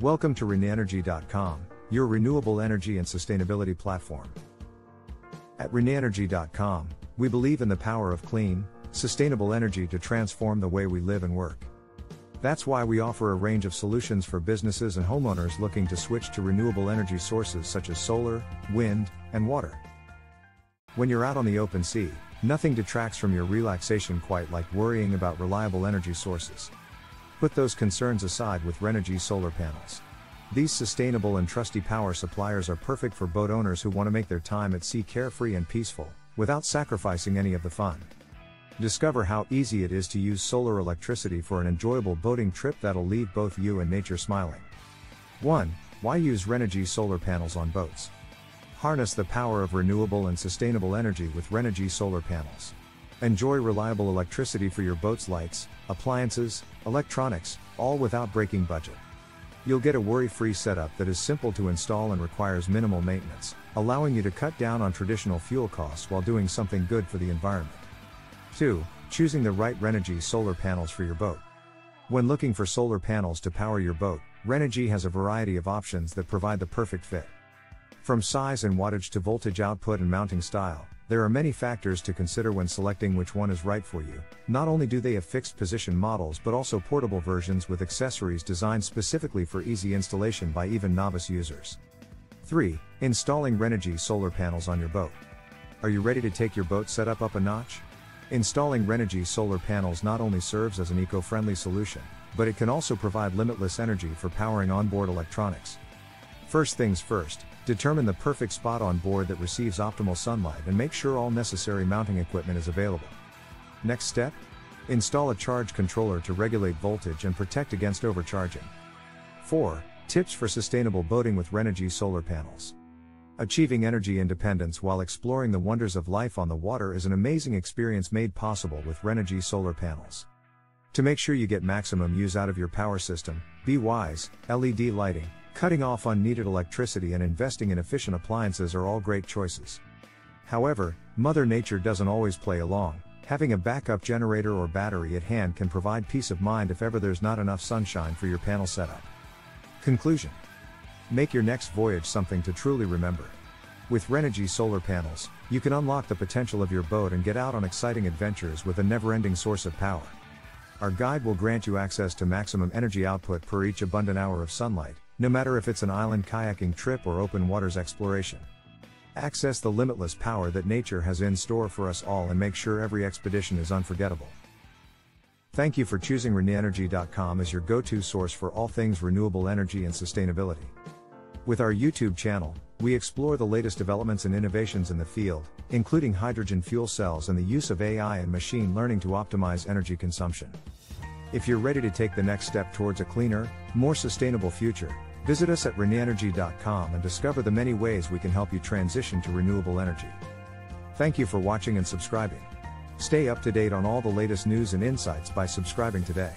Welcome to Renogy.com, your renewable energy and sustainability platform. At Renogy.com, we believe in the power of clean, sustainable energy to transform the way we live and work. That's why we offer a range of solutions for businesses and homeowners looking to switch to renewable energy sources such as solar, wind, and water. When you're out on the open sea, nothing detracts from your relaxation quite like worrying about reliable energy sources. Put those concerns aside with Renogy solar panels. These sustainable and trusty power suppliers are perfect for boat owners who want to make their time at sea carefree and peaceful, without sacrificing any of the fun. Discover how easy it is to use solar electricity for an enjoyable boating trip that'll leave both you and nature smiling. 1. Why use Renogy solar panels on boats? Harness the power of renewable and sustainable energy with Renogy solar panels. Enjoy reliable electricity for your boat's lights, appliances, electronics, all without breaking budget. You'll get a worry-free setup that is simple to install and requires minimal maintenance, allowing you to cut down on traditional fuel costs while doing something good for the environment. 2. Choosing the right Renogy solar panels for your boat. When looking for solar panels to power your boat, Renogy has a variety of options that provide the perfect fit. From size and wattage to voltage output and mounting style, there are many factors to consider when selecting which one is right for you. Not only do they have fixed position models but also portable versions with accessories designed specifically for easy installation by even novice users. 3. Installing Renogy solar panels on your boat. Are you ready to take your boat setup up a notch? Installing Renogy solar panels not only serves as an eco-friendly solution, but it can also provide limitless energy for powering onboard electronics. First things first, determine the perfect spot on board that receives optimal sunlight and make sure all necessary mounting equipment is available. Next step? Install a charge controller to regulate voltage and protect against overcharging. 4. Tips for sustainable boating with Renogy solar panels. Achieving energy independence while exploring the wonders of life on the water is an amazing experience made possible with Renogy solar panels. To make sure you get maximum use out of your power system, be wise. LED lighting, cutting off unneeded electricity and investing in efficient appliances are all great choices. However, Mother Nature doesn't always play along. Having a backup generator or battery at hand can provide peace of mind if ever there's not enough sunshine for your panel setup. Conclusion. Make your next voyage something to truly remember. With Renogy solar panels, you can unlock the potential of your boat and get out on exciting adventures with a never-ending source of power. Our guide will grant you access to maximum energy output per each abundant hour of sunlight, no matter if it's an island kayaking trip or open waters exploration. Access the limitless power that nature has in store for us all and make sure every expedition is unforgettable. Thank you for choosing Renogy.com as your go-to source for all things renewable energy and sustainability. With our YouTube channel, we explore the latest developments and innovations in the field, including hydrogen fuel cells and the use of AI and machine learning to optimize energy consumption. If you're ready to take the next step towards a cleaner, more sustainable future, visit us at Renogy.com and discover the many ways we can help you transition to renewable energy. Thank you for watching and subscribing. Stay up to date on all the latest news and insights by subscribing today.